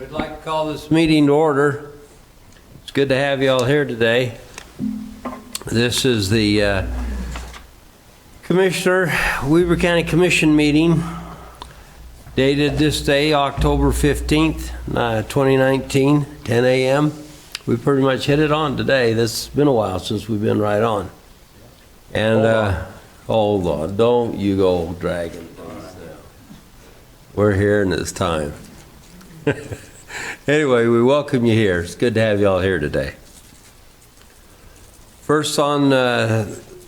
We'd like to call this meeting to order. It's good to have you all here today. This is the Weber County Commission meeting dated this day, October 15th, 2019, 10 a.m. We pretty much hit it on today. This has been a while since we've been right on. And hold on, don't you go dragging things down. We're here and it's time. Anyway, we welcome you here. It's good to have you all here today. First on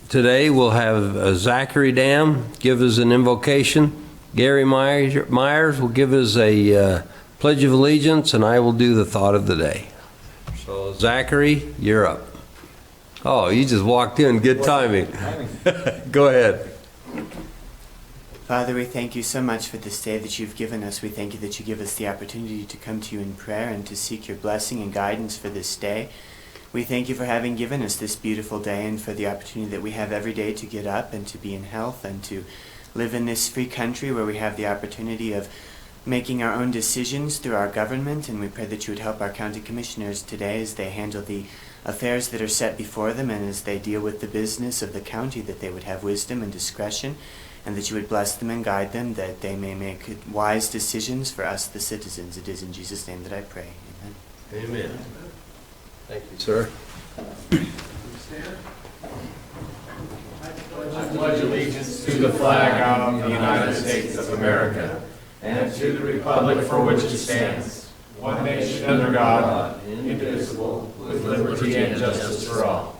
today, we'll have Zachary Dam give us an invocation. Gary Myers will give us a Pledge of Allegiance, and I will do the thought of the day. So, Zachary, you're up. Oh, you just walked in. Good timing. Go ahead. Father, we thank you so much for this day that you've given us. We thank you that you give us the opportunity to come to you in prayer and to seek your blessing and guidance for this day. We thank you for having given us this beautiful day and for the opportunity that we have every day to get up and to be in health and to live in this free country where we have the opportunity of making our own decisions through our government. And we pray that you would help our county commissioners today as they handle the affairs that are set before them and as they deal with the business of the county, that they would have wisdom and discretion, and that you would bless them and guide them, that they may make wise decisions for us, the citizens. It is in Jesus' name that I pray. Amen. Amen. Thank you, sir. I pledge allegiance to the flag of the United States of America and to the republic for which it stands, one nation under God, indivisible, with liberty and justice for all.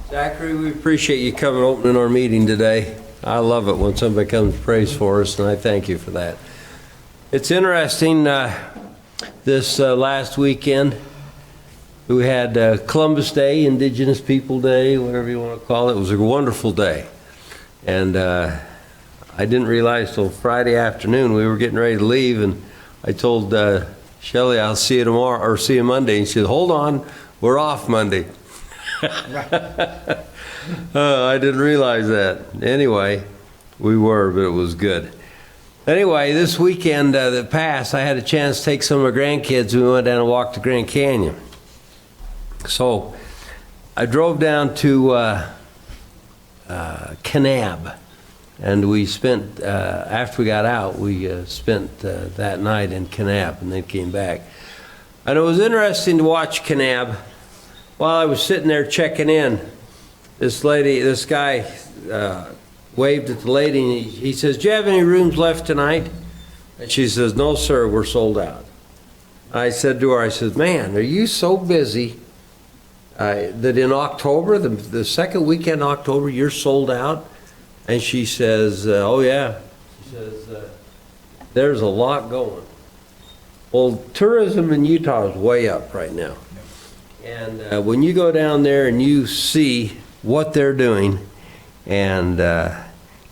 Zachary, we appreciate you coming opening our meeting today. I love it when somebody comes to praise for us, and I thank you for that. It's interesting, this last weekend, we had Columbus Day, Indigenous People Day, whatever you want to call it. It was a wonderful day. And I didn't realize till Friday afternoon we were getting ready to leave, and I told Shelley, I'll see you tomorrow, or see you Monday. And she said, hold on, we're off Monday. I didn't realize that. Anyway, we were, but it was good. Anyway, this weekend that passed, I had a chance to take some of my grandkids. We went down and walked the Grand Canyon. So I drove down to Kanab, and we spent, after we got out, we spent that night in Kanab and then came back. And it was interesting to watch Kanab. While I was sitting there checking in, this guy waved at the lady, and he says, do you have any rooms left tonight? And she says, no, sir, we're sold out. I said to her, I said, man, are you so busy that in October, the second weekend in October, you're sold out? And she says, oh, yeah. She says, there's a lot going. Well, tourism in Utah is way up right now. And when you go down there and you see what they're doing, and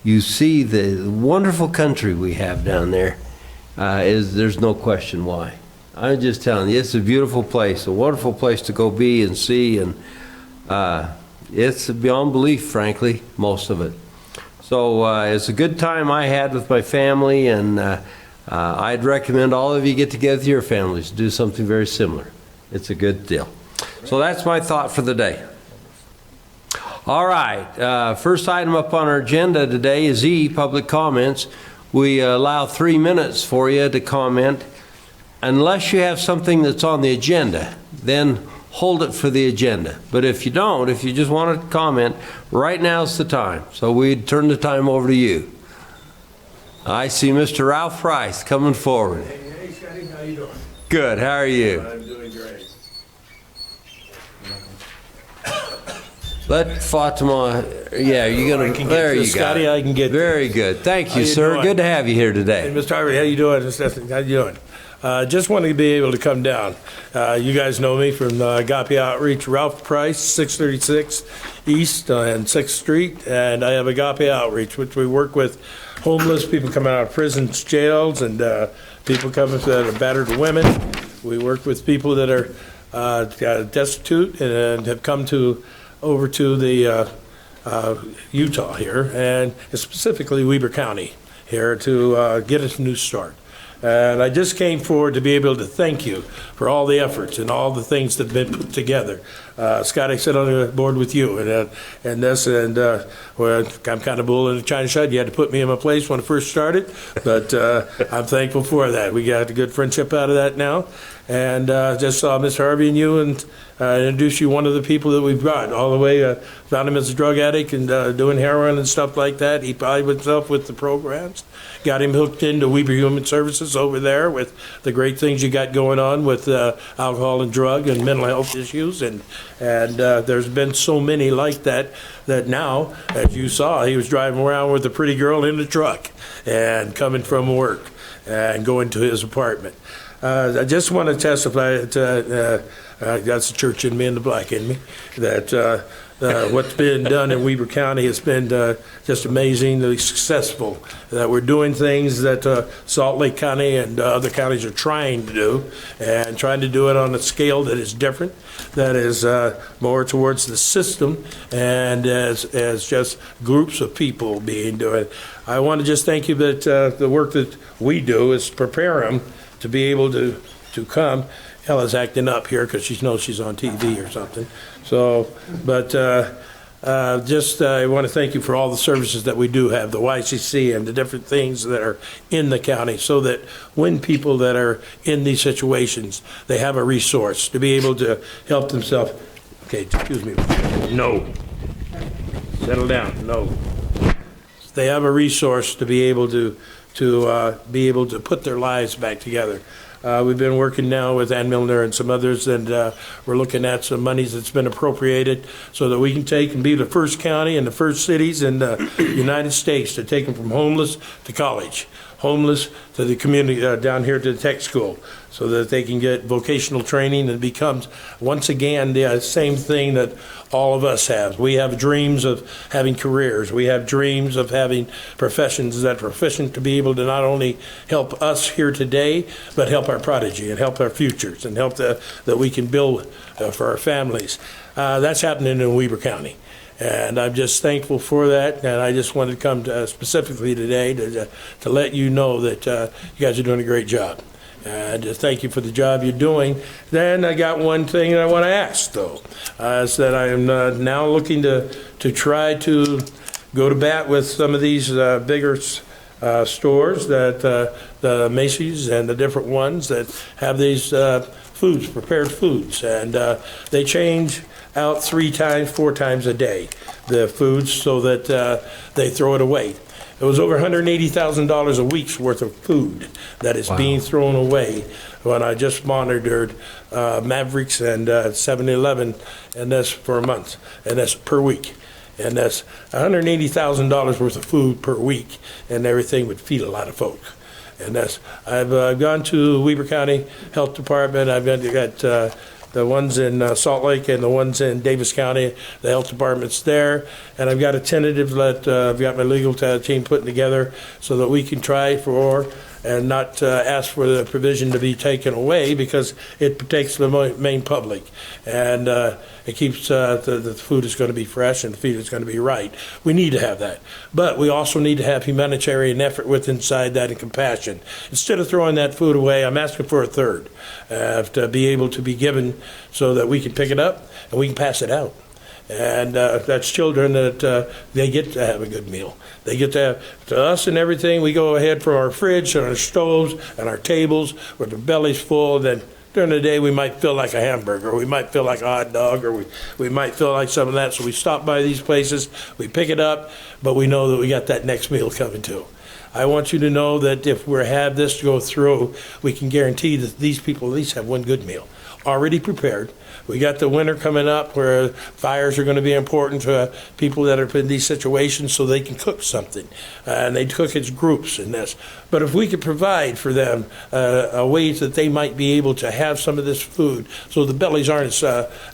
you see the wonderful country we have down there, there's no question why. I'm just telling you, it's a beautiful place, a wonderful place to go be and see, and it's beyond belief, frankly, most of it. So it's a good time I had with my family, and I'd recommend all of you get together with your families to do something very similar. It's a good deal. So that's my thought for the day. All right, first item up on our agenda today is public comments. We allow 3 minutes for you to comment. Unless you have something that's on the agenda, then hold it for the agenda. But if you don't, if you just want to comment, right now's the time. So we'd turn the time over to you. I see Mr. Ralph Price coming forward. Hey, Scotty, how you doing? Good, how are you? I'm doing great. Let Fatima, yeah, you're going to, there you go. Scotty, I can get Very good. Thank you, you sir. doing? Good to have you here Hey, today. Mr. Harvey, how you doing? How you doing? Just wanted to be able to come down. You guys know me from Agape Outreach, Ralph Price, 636 East and 6th Street, and I have Agape Outreach, which we work with homeless people coming out of prisons, jails, and people coming that are battered women. We work with people that are destitute and have come over to the Utah here, and specifically Weber County. here to get us a new start. And I just came forward to be able to thank you for all the efforts and all the things that have been put together. Scott, I sit on the board with you and this, and well, I'm kind of bull in a china shop. You had to put me in my place when I first started, but I'm thankful for that. We got a good friendship out of that now. And just saw Miss Harvey and you, and introduced you one of the people that we've brought all the way. Found him as a drug addict and doing heroin and stuff like that. He prided himself with the programs. Got him hooked into Weber Human Services over there with the great things you got going on with alcohol and drug and mental health issues. And there's been so many like that now, as you saw, he was driving around with a pretty girl in the truck and coming from work and going to his apartment. I just want to testify that that's the church in me and the black in me, that what's been done in Weber County has been just amazingly successful, that we're doing things that Salt Lake County and other counties are trying to do, and trying to do it on a scale that is different, that is more towards the system and as just groups of people being doing it. I want to just thank you that the work that we do is prepare them to be able to come. Ella's acting up here because she knows she's on TV or something. So, but I want to thank you for all the services that we do have, the YCC and the different things that are in the county, so that when people that are in these situations, they have a resource to be able to help themselves. Okay, excuse me. No. Settle down. No. They have a resource to be able to be able to put their lives back together. We've been working now with Ann Milner and some others, and we're looking at some monies that's been appropriated so that we can take and be the first county and the first cities in the United States to take them from homeless to college, homeless to the community down here to the tech school, so that they can get vocational training and becomes once again the same thing that all of us have. We have dreams of having careers. We have dreams of having professions that are proficient to be able to not only help us here today, but help our prodigy and help our futures and help that we can build for our families. That's happening in Weber County. And I'm just thankful for that, and I just wanted to come specifically today to let you know that you guys are doing a great job. And thank you for the job you're doing. Then I got one thing that I want to ask, though, is that I am now looking to try to go to bat with some of these bigger stores, that the Macy's and the different ones that have these foods, prepared foods, and they change out 3 times, 4 times a day, the foods, so that they throw it away. It was over $180,000 a week's worth of food that is being thrown away when I just monitored Mavericks and 7-Eleven, and that's for a month, and that's per week. And that's $180,000 worth of food per week, and everything would feed a lot of folk. And that's, I've gone to Weber County Health Department. I've got the ones in Salt Lake and the ones in Davis County, the health department's there. And I've got a tentative that I've got my legal team putting together so that we can try for and not ask for the provision to be taken away, because it protects the main public. And it keeps the food is going to be fresh and the feed is going to be right. We need to have that. But we also need to have humanitarian effort with inside that and compassion. Instead of throwing that food away, I'm asking for a third to be able to be given so that we can pick it up and we can pass it out. And that's children that they get to have a good meal. They get to have, to us and everything, we go ahead from our fridge and our stoves and our tables with our bellies full. And then during the day, we might feel like a hamburger, or we might feel like a hot dog, or we might feel like some of that. So we stop by these places, we pick it up, but we know that we got that next meal coming too. I want you to know that if we have this go through, we can guarantee that these people at least have one good meal already prepared. We got the winter coming up where fires are going to be important to people that are in these situations, so they can cook something. And they cook as groups in this. But if we could provide for them a way that they might be able to have some of this food so the bellies aren't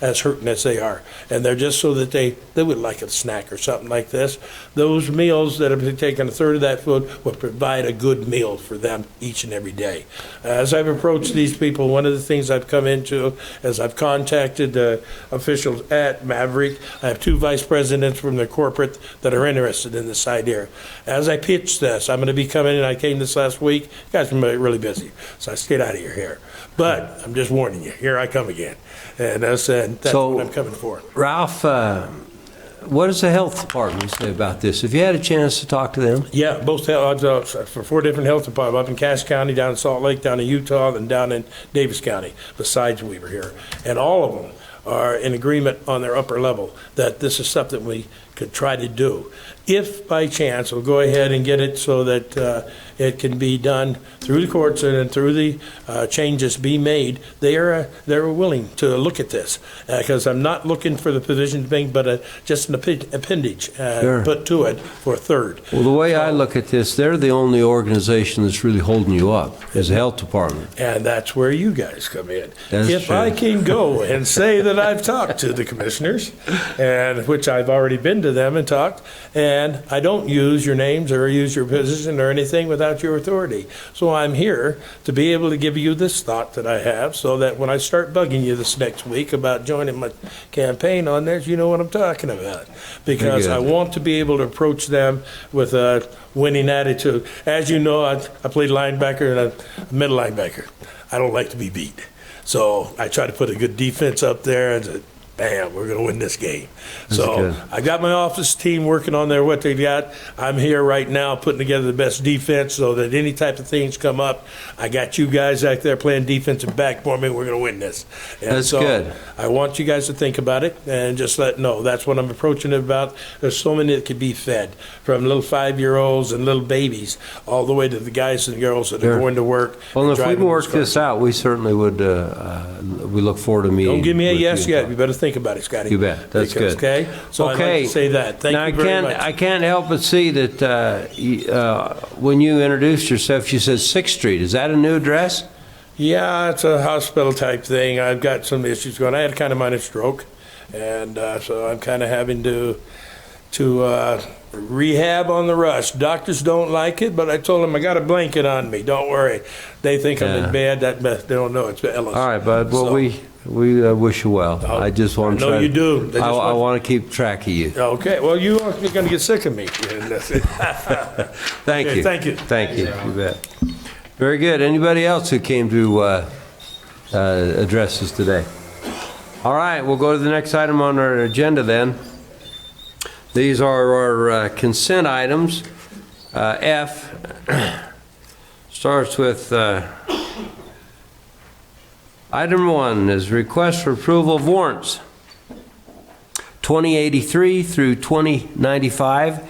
as hurting as they are. And they're just so that they would like a snack or something like this. Those meals that have taken a third of that food will provide a good meal for them each and every day. As I've approached these people, one of the things I've come into to is I've contacted the officials at Maverick. I have 2 vice presidents from the corporate that are interested in this side here. As I pitch this, I'm going to be coming in. I came this last week. You guys have been really busy, so I stayed out of your hair. But I'm just warning you, here I come again. And I said, that's So- what I'm coming for. Ralph, what does the health department say about this? If you had a chance to talk to them? Yeah, both for 4 different health departments, up in Cass County, down in Salt Lake, down in Utah, and down in Davis County, besides Weaver here. And all of them are in agreement on their upper level that this is something we could try to do. If by chance, we'll go ahead and get it so that it can be done through the courts and through the changes be made, they're willing to look at this. Because I'm not looking for the position thing, but just an appendage Sure. put to it for a third. Well, the way I look at this, they're the only organization that's really holding you up, is the health department. And that's where you guys come in. That's If true. I can go and say that I've talked to the commissioners, and which I've already been to them and talked, and I don't use your names or use your position or anything without your authority. So I'm here to be able to give you this thought that I have, so that when I start bugging you this next week about joining my campaign on this, you know what I'm talking about. Because good. I want to be able to approach them with a winning attitude. As you know, I played linebacker and a middle linebacker. I don't like to be beat. So I try to put a good defense up there and say, bam, we're going to win this game. So good. I got my office team working on what they got. I'm here right now putting together the best defense so that any type of things come up, I got you guys out there playing defensive back for me. We're going to win this. And That's so good. I want you guys to think about it and just know that's what I'm approaching it about. There's so many that could be fed, from little 5-year-olds and little babies all the way to the guys and girls that Sure. are going to work. Well, if we driving can work those cars. this out, we certainly would, we look forward to meeting. Don't give me a with yes you. yet. You better think about it, Scotty. You bet. That's Because, good. Okay? So I'd like Okay. to say that. Thank Now, you very much. I can't help but see that when you introduced yourself, you said 6th Street. Is that a new address? Yeah, it's a hospital type thing. I've got some issues going. I had a kind of minor stroke, and so I'm kind of having to rehab on the rush. Doctors don't like it, but I told them I got a blanket on me. Don't worry. They think I'm Yeah. in bed. They don't know it's Ellis. All right, bud. Well, So- we wish you well. Oh, I just want to I know try. you do. They I just want- want to keep track of you. Okay. Well, you're going to get sick of me. Thank Okay, you. thank you. Thank you. You bet. Very good. Anybody else who came to address us today? All right, we'll go to the next item on our agenda then. These are our consent items. F starts with item 1 is request for approval of warrants 2083 through 2095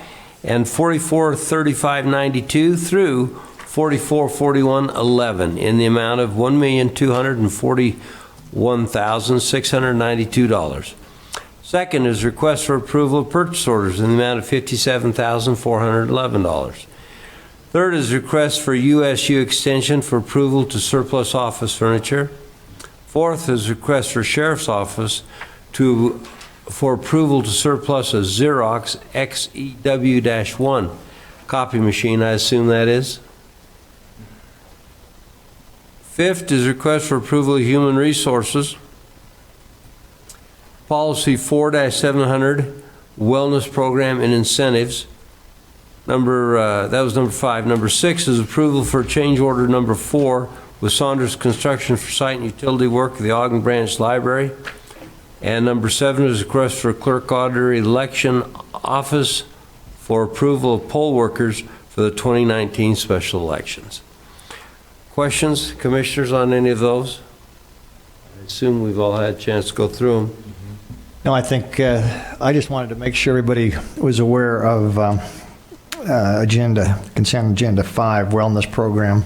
and 443592 through 444111 in the amount of $1,241,692. Second is request for approval of purchase orders in the amount of $57,411. Third is request for USU extension for approval to surplus office furniture. Fourth is request for Sheriff's Office for approval to surplus a Xerox XEW-1 copy machine, I assume that is. Fifth is request for approval of Human Resources. Policy 4-700, Wellness Program and Incentives. That was number 5. Number 6 is approval for change order number 4 with Saunders Construction for site and utility work at the Ogden Branch Library. And number 7 is request for clerk auditor election office for approval of poll workers for the 2019 special elections. Questions, commissioners, on any of those? I assume we've all had a chance to go through them. No, I think I just wanted to make sure everybody was aware of consent agenda 5, wellness program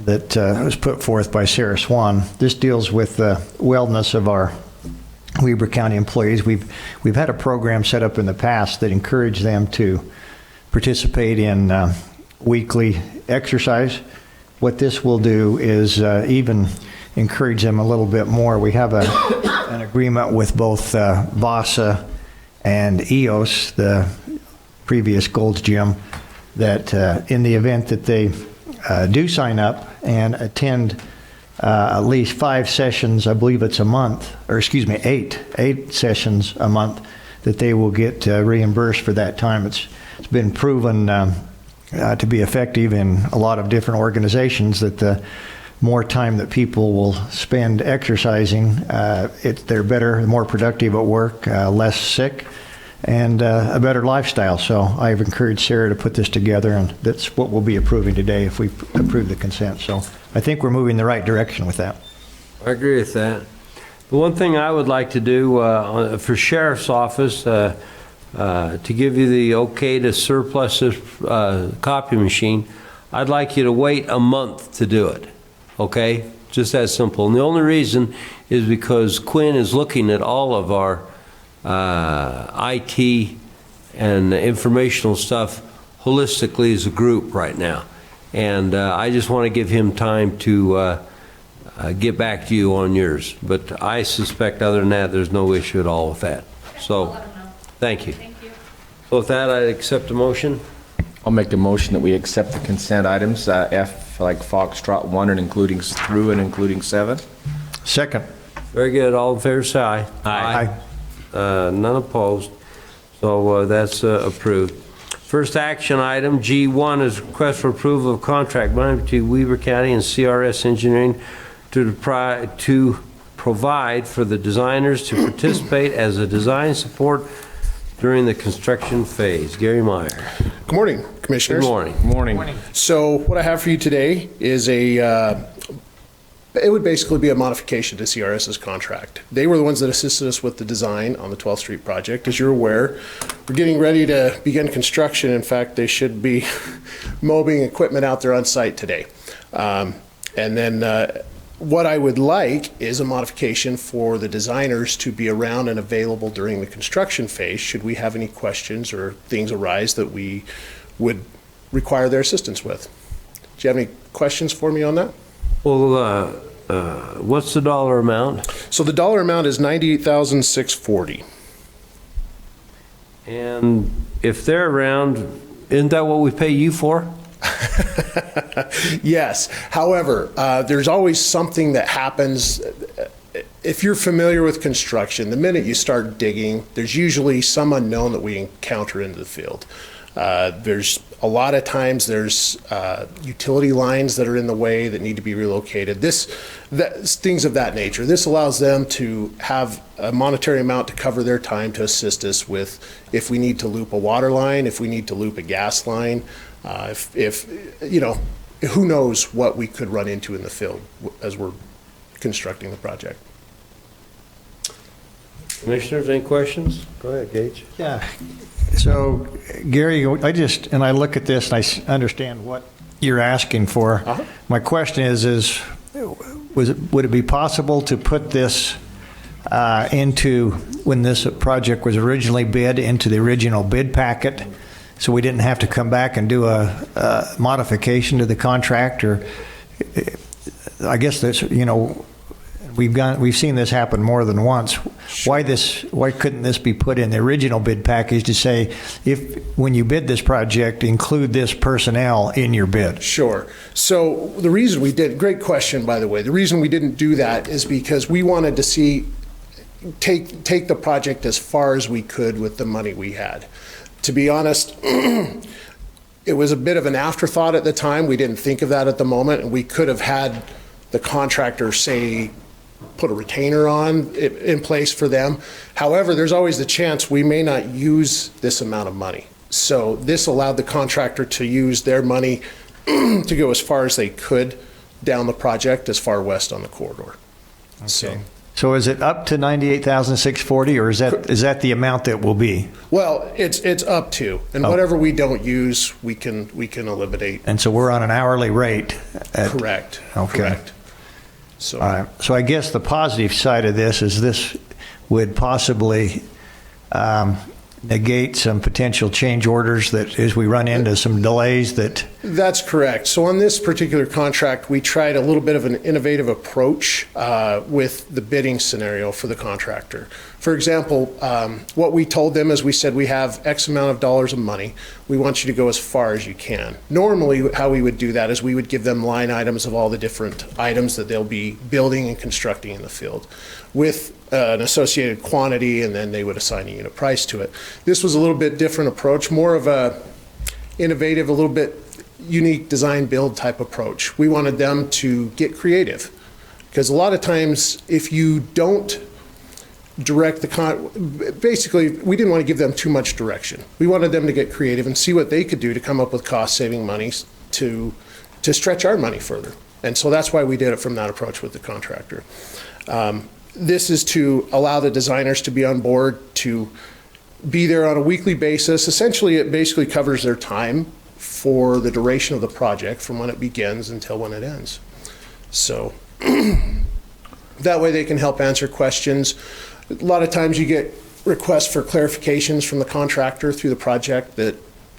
that was put forth by Sarah Swan. This deals with the wellness of our Weber County employees. We've had a program set up in the past that encouraged them to participate in weekly exercise. What this will do is even encourage them a little bit more. We have an agreement with both VASA and EOS, the previous Gold's Gym, that in the event that they do sign up and attend at least 5 sessions, I believe it's a month, or excuse me, 8 sessions a month that they will get reimbursed for that time. It's been proven to be effective in a lot of different organizations that the more time that people will spend exercising, they're better, more productive at work, less sick, and a better lifestyle. So I've encouraged Sarah to put this together, and that's what we'll be approving today if we approve the consent. So I think we're moving the right direction with that. I agree with that. The one thing I would like to do for Sheriff's Office, to give you the okay to surplus this copy machine, I'd like you to wait a month to do it, okay? Just that simple. And the only reason is because Quinn is looking at all of our IT and informational stuff holistically as a group right now. And I just want to give him time to get back to you on yours. But I suspect other than that, there's no issue at all with that. So, thank you. Thank you. So with that, I accept the motion. I'll make a motion that we accept the consent items, F like Foxtrot 1 and including through and including 7. Second. Very good. All in favor, say aye. Aye. None opposed. So that's approved. First action item, G1, is request for approval of contract between Weber County and CRS Engineering to provide for the designers to participate as a design support during the construction phase. Gary Meyer. Good morning, Commissioners. Good morning. Morning. So what I have for you today is it would basically be a modification to CRS's contract. They were the ones that assisted us with the design on the 12th Street project. As you're aware, we're getting ready to begin construction. In fact, they should be mobbing equipment out there on site today. And then what I would like is a modification for the designers to be around and available during the construction phase should we have any questions or things arise that we would require their assistance with. Do you have any questions for me on that? Well, what's the dollar amount? So the dollar amount is $98,640. And if they're around, isn't that what we pay you for? Yes. However, there's always something that happens. If you're familiar with construction, the minute you start digging, there's usually some unknown that we encounter into the field. There's a lot of times there's utility lines that are in the way that need to be relocated. Things of that nature. This allows them to have a monetary amount to cover their time to assist us with if we need to loop a water line, if we need to loop a gas line, if you know, who knows what we could run into in the field as we're constructing the project. Commissioners, any questions? Go ahead, Gage. Yeah. So, Gary, I look at this and I understand what you're asking for. Uh-huh. My question is would it be possible to put this into, when this project was originally bid, into the original bid packet, so we didn't have to come back and do a modification to the contract? Or I guess that's, you know, we've seen this happen more than once. Why couldn't this be put in the original bid package to say, when you bid this project, include this personnel in your bid? Sure. So the reason we did, great question, by the way. The reason we didn't do that is because we wanted to take the project as far as we could with the money we had. To be honest, it was a bit of an afterthought at the time. We didn't think of that at the moment, and we could have had the contractor say, put a retainer on in place for them. However, there's always the chance we may not use this amount of money. So this allowed the contractor to use their money to go as far as they could down the project, as far west on the corridor. Okay. So is it up to $98,640, or is that the amount that will be? Well, it's up to, and whatever we don't use, we can eliminate. And so we're on an hourly rate. Correct. Okay. Correct. So. So I guess the positive side of this is this would possibly negate some potential change orders that, as we run into some delays, that That's correct. So on this particular contract, we tried a little bit of an innovative approach with the bidding scenario for the contractor. For example, what we told them is we said we have X amount of dollars of money. We want you to go as far as you can. Normally, how we would do that is we would give them line items of all the different items that they'll be building and constructing in the field with an associated quantity, and then they would assign a unit price to it. This was a little bit different approach, more of a innovative, a little bit unique design build type approach. We wanted them to get creative, because a lot of times if you don't direct basically we didn't want to give them too much direction. We wanted them to get creative and see what they could do to come up with cost saving monies to stretch our money further. And so that's why we did it from that approach with the contractor. This is to allow the designers to be on board, to be there on a weekly basis. Essentially, it basically covers their time for the duration of the project from when it begins until when it ends. So that way they can help answer questions. A lot of times you get requests for clarifications from the contractor through the project that,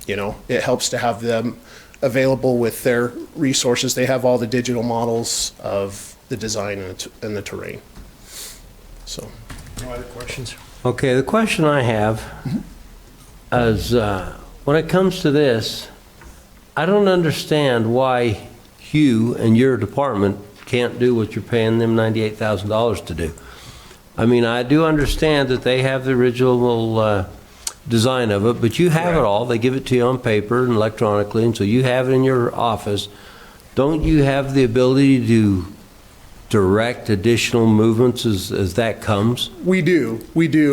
you know, it helps to have them available with their resources. They have all the digital models of the design and the terrain. So. No other questions? Okay, the question I have is, when it comes to this, I don't understand why you and your department can't do what you're paying them $98,000 to do. I mean, I do understand that they have the original design of it, but you have it all. They give it to you on paper and electronically, and so you have it in your office. Don't you have the ability to direct additional movements as that comes? We do.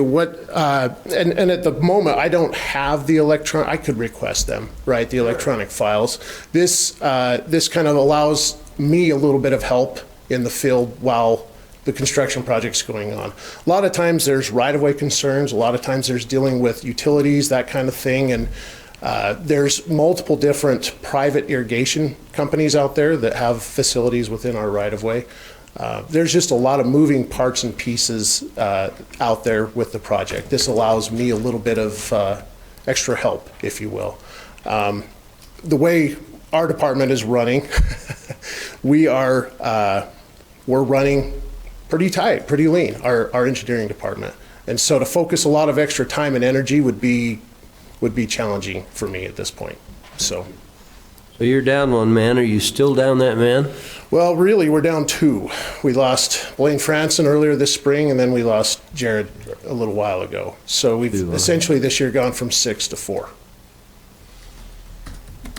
What and at the moment, I don't have the I could request them, right? The electronic files. This kind of allows me a little bit of help in the field while the construction project's going on. A lot of times there's right-of-way concerns. A lot of times there's dealing with utilities, that kind of thing, and there's multiple different private irrigation companies out there that have facilities within our right-of-way. There's just a lot of moving parts and pieces out there with the project. This allows me a little bit of extra help, if you will. The way our department is running, we're running pretty tight, pretty lean, our engineering department. And so to focus a lot of extra time and energy would be challenging for me at this point. So you're down one man. Are you still down that man? Well, really, we're down two. We lost Blaine Franson earlier this spring, and then we lost Jared a little while ago. So we've essentially this year gone from 6 to 4.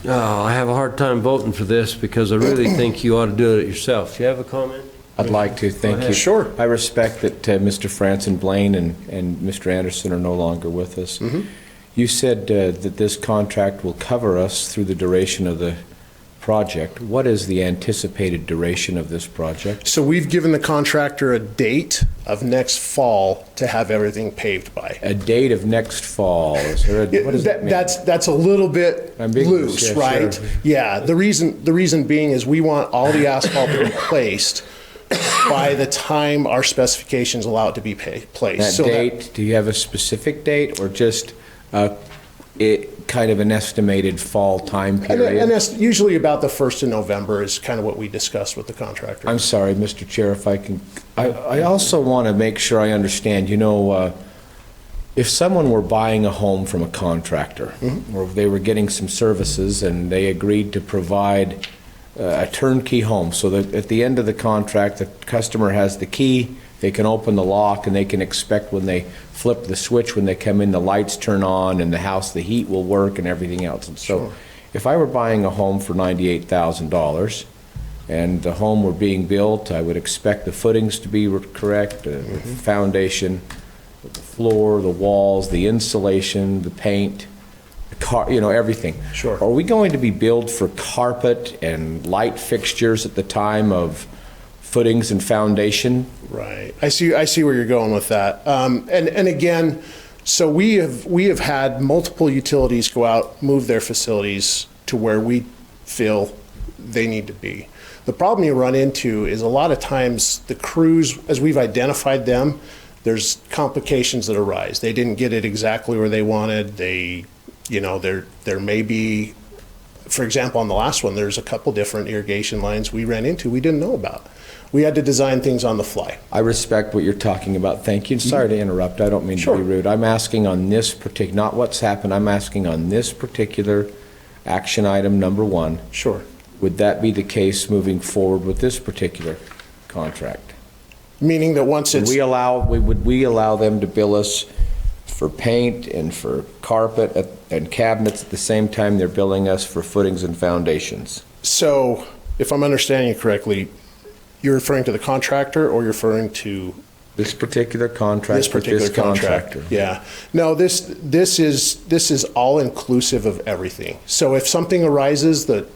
Oh, I have a hard time voting for this because I really think you ought to do it yourself. Do you have a comment? I'd like to, thank you. Sure. I respect that Mr. Franson, Blaine, and Mr. Anderson are no longer with us. Mm-hmm. You said that this contract will cover us through the duration of the project. What is the anticipated duration of this project? So we've given the contractor a date of next fall to have everything paved by. A date of next fall. Is there what does that mean? That's a little bit Ambiguous, loose, yeah, right? sure. Yeah. The reason being is we want all the asphalt to be placed by the time our specifications allow it to be placed. That date, do you have a specific date or just kind of an estimated fall time period? And that's usually about the 1st of November is kind of what we discussed with the contractor. I'm sorry, Mr. Chair, if I can, I also want to make sure I understand, you know, if someone were buying a home from a contractor, or they were getting some services and they agreed to provide a turnkey home, so that at the end of the contract, the customer has the key, they can open the lock, and they can expect when they flip the switch, when they come in, the lights turn on, and the house, the heat will work, and everything else. And so, if I were buying a home for $98,000, and the home were being built, I would expect the footings to be correct, the foundation, the floor, the walls, the insulation, the paint, you know, everything. Sure. Are we going to be billed for carpet and light fixtures at the time of footings and foundation? Right. I see where you're going with that. And again, so we have had multiple utilities go out, move their facilities to where we feel they need to be. The problem you run into is a lot of times the crews, as we've identified them, there's complications that arise. They didn't get it exactly where they wanted. There may be for example, on the last one, there's a couple different irrigation lines we ran into we didn't know about. We had to design things on the fly. I respect what you're talking about. Thank you. Sorry to interrupt. I don't mean Sure. to be rude. I'm asking on this particular, not what's happened, I'm asking on this particular action item number 1. Sure. Would that be the case moving forward with this particular contract? Meaning that once it's, Would we allow them to bill us for paint and for carpet and cabinets at the same time they're billing us for footings and foundations? so if I'm understanding you correctly, you're referring to the contractor or you're referring to This particular contract this with particular this contract? contractor? Yeah. No, this is all inclusive of everything. So if something arises that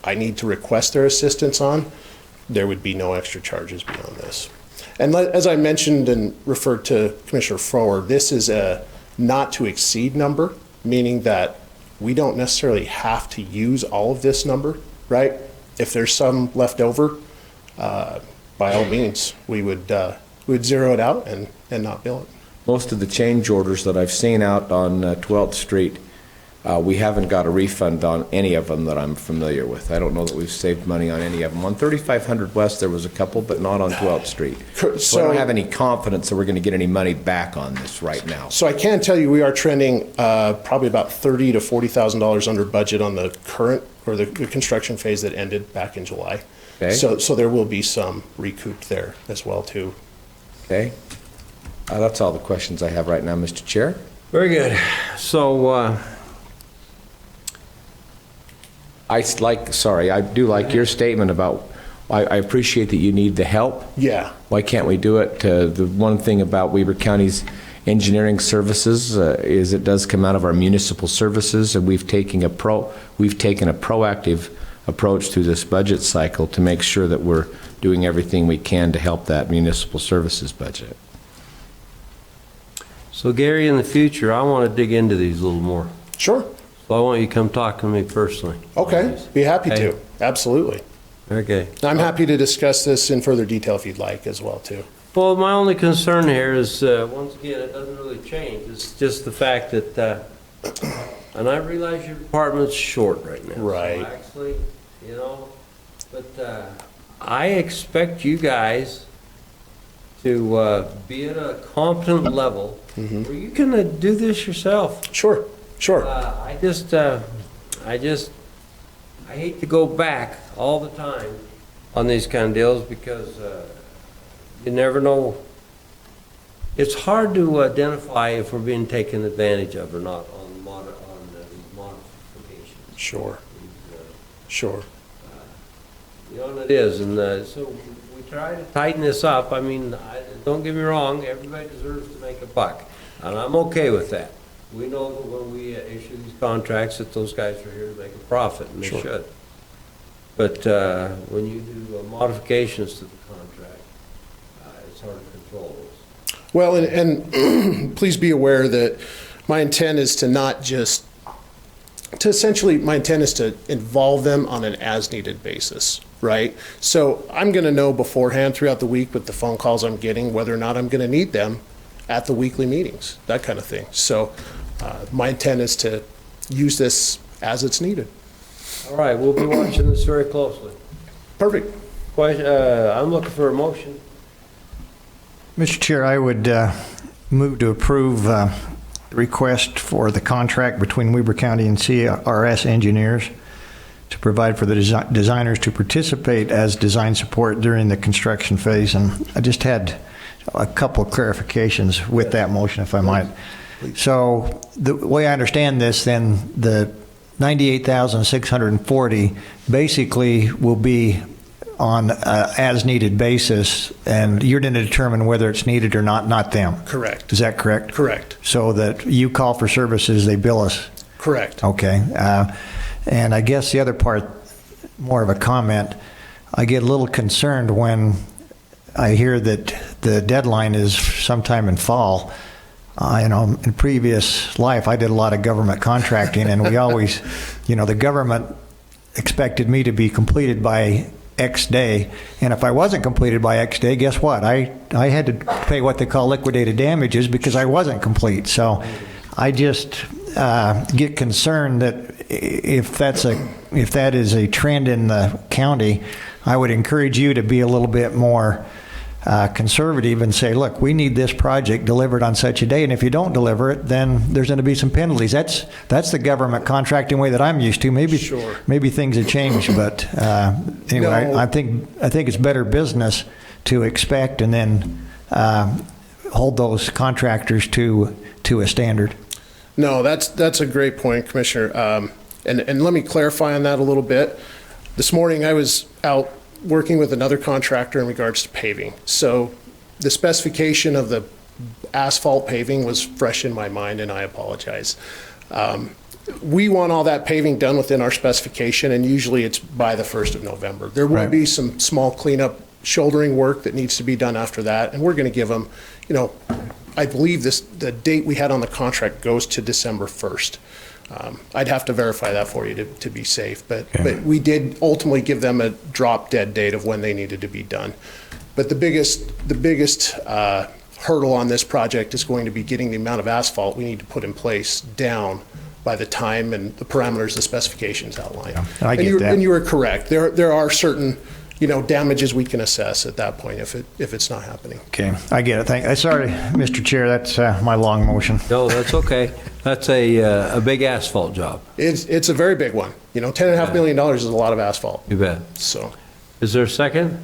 I need to request their assistance on, there would be no extra charges beyond this. And as I mentioned and referred to Commissioner Frower, this is a not to exceed number, meaning that we don't necessarily have to use all of this number, right? If there's some left over, by all means, we would zero it out and not bill it. Most of the change orders that I've seen out on 12th Street, we haven't got a refund on any of them that I'm familiar with. I don't know that we've saved money on any of them. On 3500 West, there was a couple, but not on 12th Street. So I don't have any confidence that we're going to get any money back on this right now. So I can tell you, we are trending probably about $30,000 to $40,000 under budget on the current, or the construction phase that ended back in July. Okay. So there will be some recouped there as well, too. Okay? That's all the questions I have right now, Mr. Chair. Very good. So, I do like your statement about, I appreciate that you need the help. Yeah. Why can't we do it? The one thing about Weber County's engineering services is it does come out of our municipal services, and we've taken a proactive approach through this budget cycle to make sure that we're doing everything we can to help that municipal services budget. so Gary, in the future, I want to dig into these a little more. Sure. So I want you to come talk to me personally. Okay. Be happy Okay. to. Absolutely. Okay. I'm happy to discuss this in further detail if you'd like as well, too. Well, my only concern here is, once again, it doesn't really change. It's just the fact that, and I realize your department's short right now. Right. So actually, but I expect you guys to be at a competent level where you can do this yourself. Sure. Sure. I hate to go back all the time on these kind of deals because you never know. It's hard to identify if we're being taken advantage of or not on the modifications. Sure. Sure. And it is, and so we try to tighten this up. I mean, don't get me wrong, everybody deserves to make a buck, and I'm okay with that. We know that when we issue these contracts that those guys are here to make a profit, and they Sure. should. But when you do modifications to the contract, it's hard to control those. Well, and please be aware that my intent is to not just, my intent is to involve them on an as-needed basis, right? So I'm going to know beforehand throughout the week with the phone calls I'm getting whether or not I'm going to need them at the weekly meetings, that kind of thing. So my intent is to use this as it's needed. All right, we'll be watching this very closely. Perfect. I'm looking for a motion. Mr. Chair, I would move to approve the request for the contract between Weber County and CRS Engineers to provide for the designers to participate as design support during the construction phase. And I just had a couple of clarifications with that motion, if I might. So the way I understand this, then the $98,640 basically will be on an as-needed basis, and you're going to determine whether it's needed or not them. Correct. Is that correct? Correct. So that you call for services, they bill us. Correct. Okay. And I guess the other part, more of a comment, I get a little concerned when I hear that the deadline is sometime in fall. In previous life, I did a lot of government contracting, and we always, the government expected me to be completed by X day, and if I wasn't completed by X day, guess what? I had to pay what they call liquidated damages because I wasn't complete. So I just get concerned that if that is a trend in the county, I would encourage you to be a little bit more conservative and say, look, we need this project delivered on such a day, and if you don't deliver it, then there's going to be some penalties. That's the government contracting way that I'm used to. Maybe Sure. maybe things have changed, but anyway, No. I think it's better business to expect and then hold those contractors to a standard. No, that's a great point, Commissioner. And let me clarify on that a little bit. This morning, I was out working with another contractor in regards to paving. So the specification of the asphalt paving was fresh in my mind, and I apologize. We want all that paving done within our specification, and usually it's by the 1st of November. There will Right. be some small cleanup shouldering work that needs to be done after that, and we're going to give them, I believe the date we had on the contract goes to December 1st. I'd have to verify that for you to be safe, but we did ultimately give them a drop dead date of when they needed to be done. But the biggest hurdle on this project is going to be getting the amount of asphalt we need to put in place down by the time and the parameters the specifications outline. I get that. And you are correct. There are certain damages we can assess at that point if it's not happening. Okay, I get it. Sorry, Mr. Chair, that's my long motion. No, that's okay. That's a big asphalt job. It's a very big one. $10.5 million is a lot of asphalt. You bet. So, Is there a second?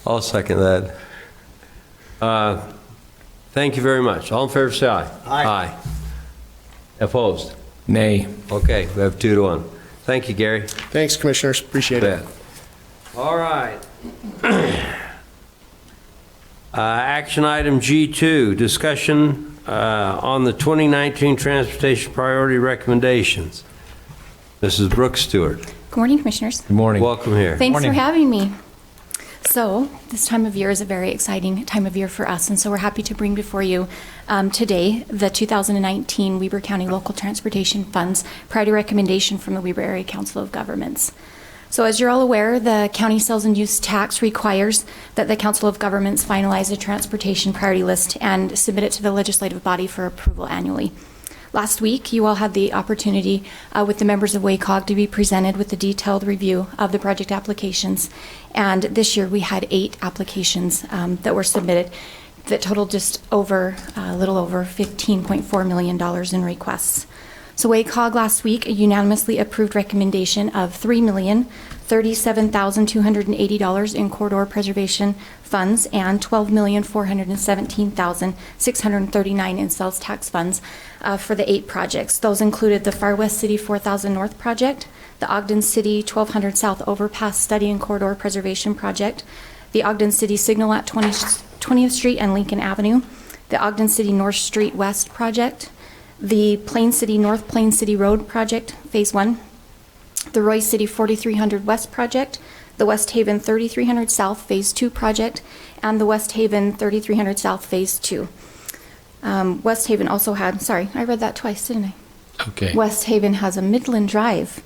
I'll second that. Thank you very much. All in favor, say aye. Aye. Opposed? Nay. Okay, we have 2-1. Thank you, Gary. thanks, Commissioners. Appreciate it. Bet. All right. Action item G2, discussion on the 2019 Transportation Priority Recommendations. Mrs. Brooks Stewart, Good morning, Commissioners. Good morning. welcome here. Thanks Morning. for having me. So this time of year is a very exciting time of year for us, and so we're happy to bring before you today the 2019 Weber County Local Transportation Funds Priority Recommendation from the Weber Area Council of Governments. So as you're all aware, the county sales and use tax requires that the Council of Governments finalize a transportation priority list and submit it to the legislative body for approval annually. Last week, you all had the opportunity with the members of WACOG to be presented with a detailed review of the project applications. And this year, we had 8 applications that were submitted that totaled just over, a little over $15.4 million in requests. So WACOG last week unanimously approved recommendation of $3,037,280 in corridor preservation funds and $12,417,639 in sales tax funds for the 8 projects. Those included the Far West City 4000 North project, the Ogden City 1200 South Overpass Study and Corridor Preservation Project, the Ogden City Signal at 20th Street and Lincoln Avenue, the Ogden City North Street West project, the Plain City North Plain City Road project, Phase 1, the Roy City 4300 West project, the West Haven 3300 South Phase 2 project, and the West Haven 3300 South Phase 2. West Haven also had, sorry, I read that twice, didn't I? Okay. West Haven has a Midland Drive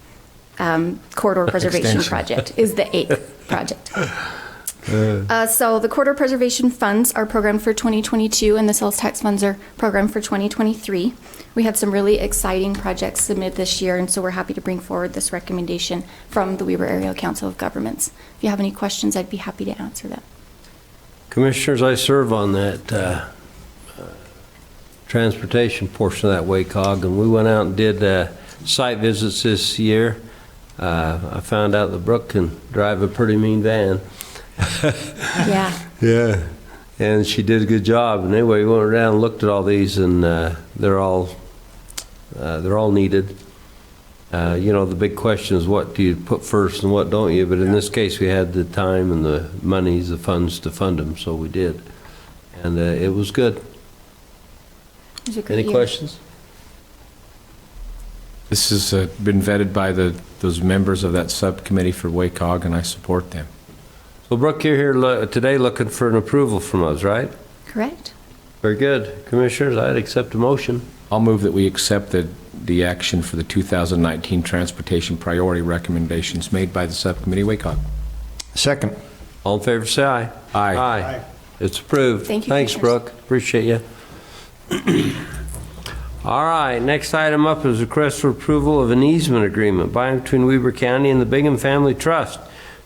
corridor preservation Extension. project, is the 8th project. So the corridor preservation funds are programmed for 2022 and the sales tax funds are programmed for 2023. We had some really exciting projects submitted this year, and so we're happy to bring forward this recommendation from the Weber Area Council of Governments. If you have any questions, I'd be happy to answer them. Commissioners, I serve on that transportation portion of that WACOG, and we went out and did site visits this year. I found out that Brooke can drive a pretty mean van. Yeah. Yeah. And she did a good job. And anyway, we went around and looked at all these, and they're all needed. The big question is, what do you put first and what don't you? But in this case, we had the time and the monies, the funds to fund them, so we did. And it was good. It was a good Any year. questions? This has been vetted by those members of that subcommittee for WACOG, and I support them. So Brooke, you're here today looking for an approval from us, right? Correct. Very good. Commissioners, I'd accept a motion. I'll move that we accept the action for the 2019 transportation priority recommendations made by the subcommittee WACOG. Second. All in favor, say aye. Aye. Aye. It's approved. Thank you, Thanks, Commissioners. Brooke. Appreciate you. All right, next item up is request for approval of an easement agreement by and between Weber County and the Bingham Family Trust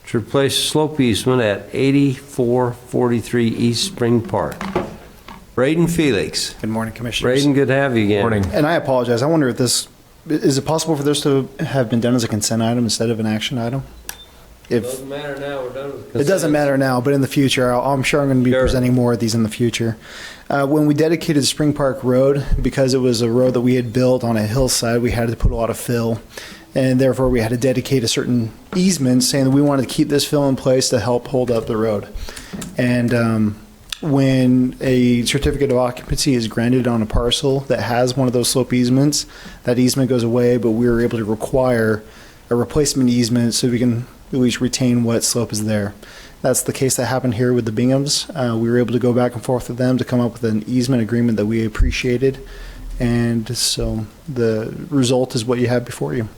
to replace a slope easement at 8443 East Spring Park. Braden Felix. Good morning, Commissioners. Braden, good to have you again. Morning. And I apologize. I wonder if is it possible for this to have been done as a consent item instead of an action item? If Doesn't matter now, we're done with it doesn't matter now, but in the future, I'm sure I'm going to be Sure. presenting more of these in the future. When we dedicated Spring Park Road, because it was a road that we had built on a hillside, we had to put a lot of fill, and therefore we had to dedicate a certain easement saying that we wanted to keep this fill in place to help hold up the road. And when a certificate of occupancy is granted on a parcel that has one of those slope easements, that easement goes away, but we were able to require a replacement easement so we can at least retain what slope is there. That's the case that happened here with the Binghams. We were able to go back and forth with them to come up with an easement agreement that we appreciated. And so the result is what you have before you.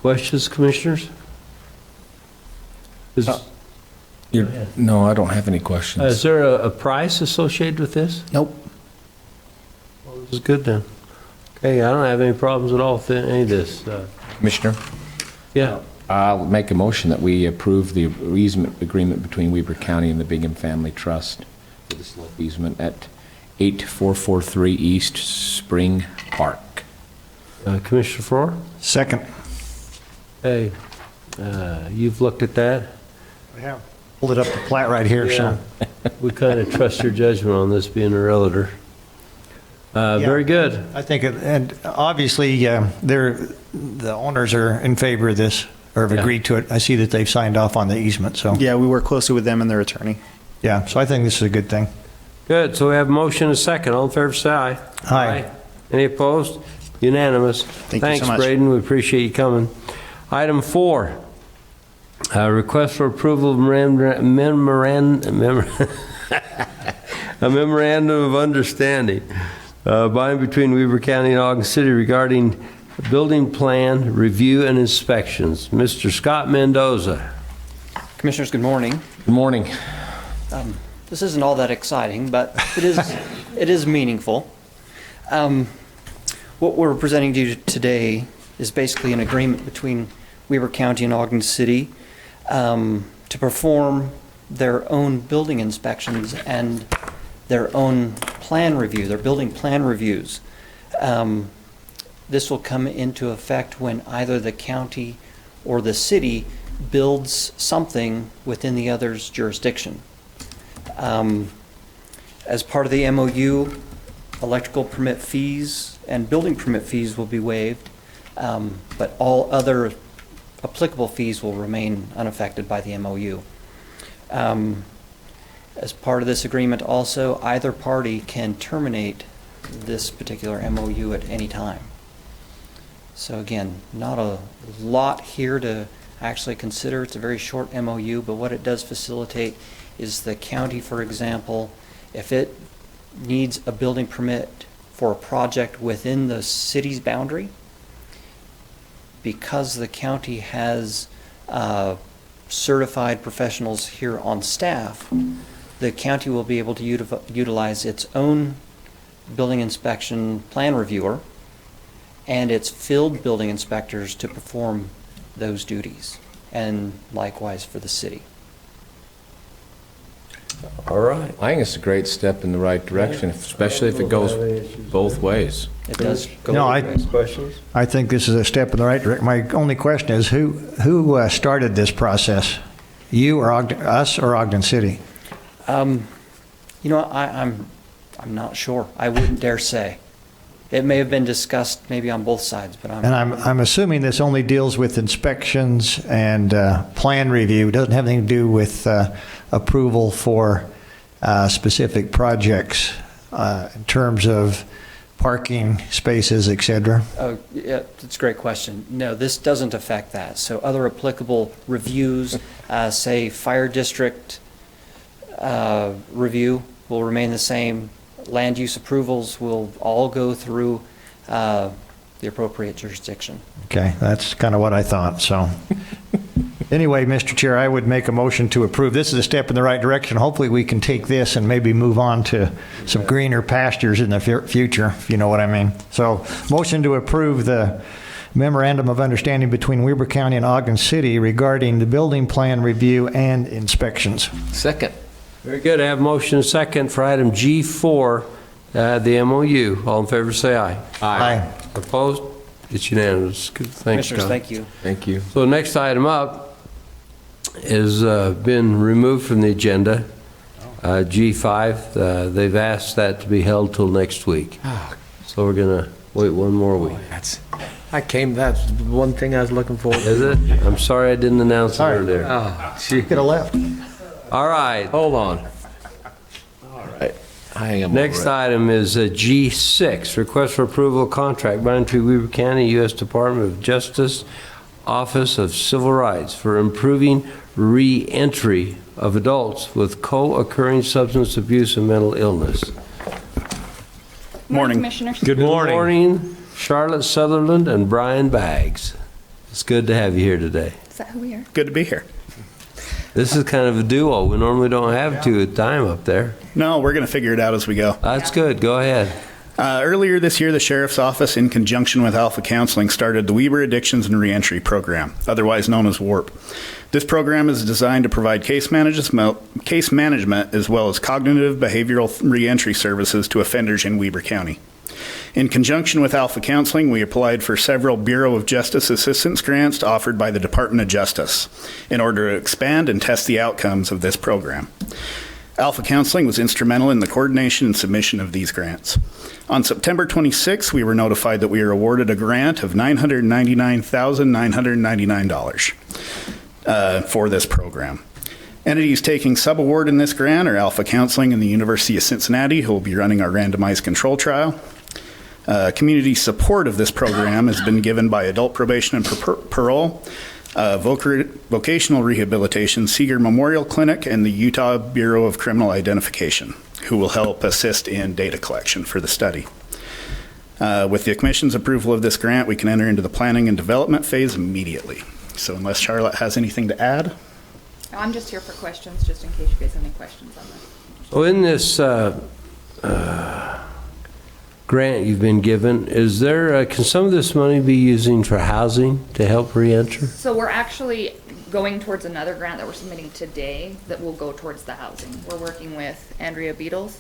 Questions, Commissioners? No, I don't have any questions. Is there a price associated with this? Nope. Well, this is good then. Okay, I don't have any problems at all with any of this. Commissioner, Yeah. I'll make a motion that we approve the easement agreement between Weber County and the Bingham Family Trust for the slope easement at 8443 East Spring Park. Commissioner Farrar? Second. Hey, you've looked at that? I have. Hold it up to plat right here, so. We kind of trust your judgment on this being a realtor. Very good. I think, and obviously, the owners are in favor of this, or have Yeah. agreed to it. I see that they've signed off on the easement, so, Yeah, we work closely with them and their attorney. yeah, so I think this is a good thing. Good, so we have a motion and a second. All in favor, say aye. Aye. Any opposed? Unanimous. Thank you so much. Thanks, Braden, we appreciate you coming. Item 4, request for approval of a memorandum of understanding by and between Weber County and Ogden City regarding building plan review and inspections. Mr. Scott Mendoza. Commissioners, good morning. Good morning. This isn't all that exciting, but it is meaningful. What we're presenting to you today is basically an agreement between Weber County and Ogden City to perform their own building inspections and their own plan review, their building plan reviews. This will come into effect when either the county or the city builds something within the other's jurisdiction. As part of the MOU, electrical permit fees and building permit fees will be waived, but all other applicable fees will remain unaffected by the MOU. As part of this agreement also, either party can terminate this particular MOU at any time. So again, not a lot here to actually consider. It's a very short MOU, but what it does facilitate is the county, for example, if it needs a building permit for a project within the city's boundary, because the county has certified professionals here on staff, the county will be able to utilize its own building inspection plan reviewer and its field building inspectors to perform those duties, and likewise for the city. All right. I think it's a great step in the right direction, especially if it goes both ways. It does go. No, I- both ways. Questions? I think this is a step in the right direction. My only question is, who started this process? You or us or Ogden City? You know, I'm not sure. I wouldn't dare say. It may have been discussed maybe on both sides, but And I'm assuming this only deals with inspections and plan review. It doesn't have anything to do with approval for specific projects in terms of parking spaces, et cetera. Oh, yeah, that's a great question. No, this doesn't affect that. So other applicable reviews, say fire district review will remain the same. Land use approvals will all go through the appropriate jurisdiction. Okay, that's kind of what I thought, so. Anyway, Mr. Chair, I would make a motion to approve. This is a step in the right direction. Hopefully, we can take this and maybe move on to some greener pastures in the future, if you know what I mean. So, motion to approve the memorandum of understanding between Weber County and Ogden City regarding the building plan review and inspections. Second. Very good. I have motion and second for item G4, the MOU. All in favor, say aye. Aye. Opposed? It's unanimous. Good. Thanks, Commissioners, Tom. thank you. Thank you. So the next item up is been removed from the agenda. G5, they've asked that to be held till next week. So we're going to wait one more week. That's one thing I was looking for. Is it? I'm sorry I didn't announce it Sorry. earlier. Oh, gee. Could have left. All right. Hold on. All right. I am Next all right. item is G6, request for approval of contract by and between Weber County, U.S. Department of Justice, Office of Civil Rights for improving re-entry of adults with co-occurring substance abuse and mental illness. Morning. Commissioners. Good morning. Good morning, Charlotte Sutherland and Brian Baggs. It's good to have you here today. Is that who we are? Good to be here. This is kind of a duo. We normally don't have two at a time up there. No, we're going to figure it out as we go. That's good. Go ahead. Earlier this year, the Sheriff's Office, in conjunction with Alpha Counseling, started the Weber Addictions and Reentry Program, otherwise known as WARP. This program is designed to provide case management as well as cognitive behavioral reentry services to offenders in Weber County. In conjunction with Alpha Counseling, we applied for several Bureau of Justice assistance grants offered by the Department of Justice in order to expand and test the outcomes of this program. Alpha Counseling was instrumental in the coordination and submission of these grants. On September 26, we were notified that we were awarded a grant of $999,999 for this program. Entities taking subaward in this grant are Alpha Counseling and the University of Cincinnati, who will be running our randomized control trial. Community support of this program has been given by Adult Probation and Parole, Vocational Rehabilitation, Seeger Memorial Clinic, and the Utah Bureau of Criminal Identification, who will help assist in data collection for the study. With the Commission's approval of this grant, we can enter into the planning and development phase immediately. So unless Charlotte has anything to add. I'm just here for questions, just in case you guys have any questions on this. So in this grant you've been given, is there, can some of this money be using for housing to help reenter? So we're actually going towards another grant that we're submitting today that will go towards the housing. We're working with Andrea Beatles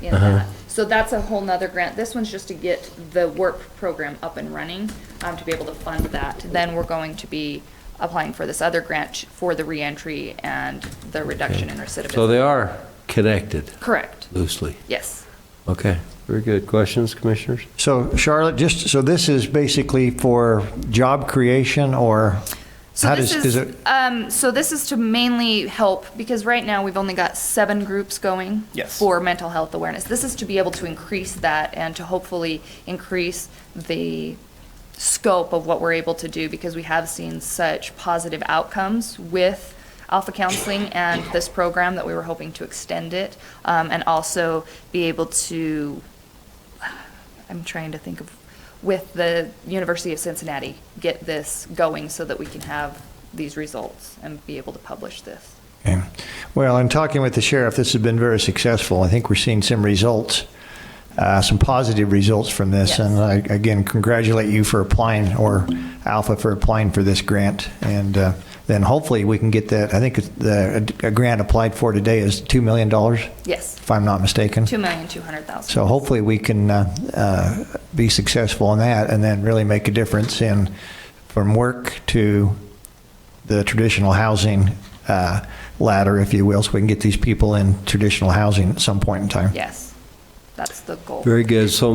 in that. So that's a whole nother grant. This one's just to get the WARP program up and running, to be able to fund that. Then we're going to be applying for this other grant for the reentry and the reduction in recidivism. So they are connected Correct. loosely. Yes. Okay, very good. Questions, Commissioners? So Charlotte, so this is basically for job creation, or So how this does, is, is it? so this is to mainly help, because right now we've only got 7 groups going Yes. for mental health awareness. This is to be able to increase that and to hopefully increase the scope of what we're able to do, because we have seen such positive outcomes with Alpha Counseling and this program that we were hoping to extend it, and also be able to, I'm trying to think of, with the University of Cincinnati, get this going so that we can have these results and be able to publish this. Okay. Well, in talking with the sheriff, this has been very successful. I think we're seeing some results, some positive results from this. Yes. And I, again, congratulate you for applying, or Alpha for applying for this grant. And then hopefully we can get that. I think a grant applied for today is $2 million, Yes, if I'm not mistaken. $2,200,000. So hopefully we can be successful in that, and then really make a difference in from work to the traditional housing ladder, if you will, so we can get these people in traditional housing at some point in time. Yes, that's the goal. Very good. So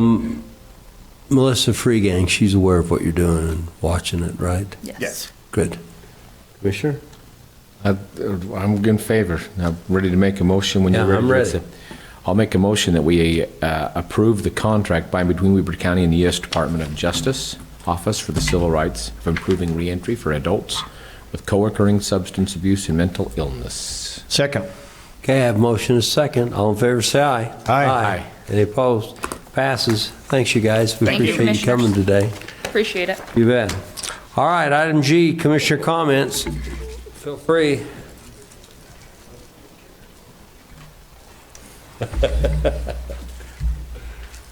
Melissa Freegang, she's aware of what you're doing and watching it, right? Yes. Good. Commissioner? I'm in favor. I'm ready to make a motion when Yeah, you're ready. I'm ready. Lisa. I'll make a motion that we approve the contract by and between Weber County and the U.S. Department of Justice Office for the Civil Rights of Improving Reentry for Adults with Co-occurring Substance Abuse and Mental Illness. Second. Okay, I have motion and a second. All in favor, say aye. Aye. Any opposed? Passes. Thanks, you guys. We Thank you, appreciate you coming Commissioners. today. Appreciate it. You bet. All right, item G, Commissioner comments. Feel free.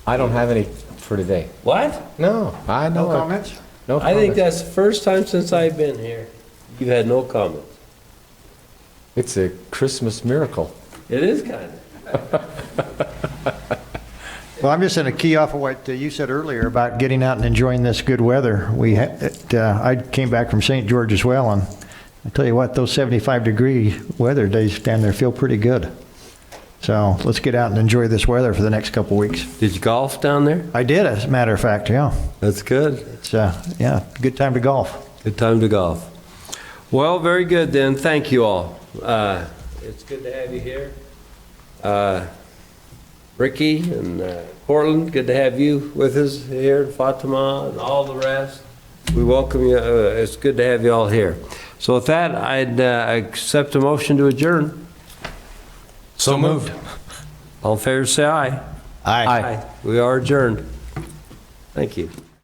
I don't have any for today. What? No, I know. No comments? No I think comments. that's the first time since I've been here. You've had no comments. It's a Christmas miracle. It is kind of. Well, I'm just going to key off of what you said earlier about getting out and enjoying this good weather. I came back from St. George as well, and I tell you what, those 75-degree weather days down there feel pretty good. So let's get out and enjoy this weather for the next couple weeks. Did you golf down there? I did, as a matter of fact, yeah. That's good. It's, yeah, good time to golf. Good time to golf. Well, very good then. Thank you all. It's good to have you here. Ricky and Portland, good to have you with us here, Fatima and all the rest. We welcome you. It's good to have you all here. So with that, I'd accept a motion to adjourn. So moved. All in favor, say aye. Aye. We are adjourned. Thank you.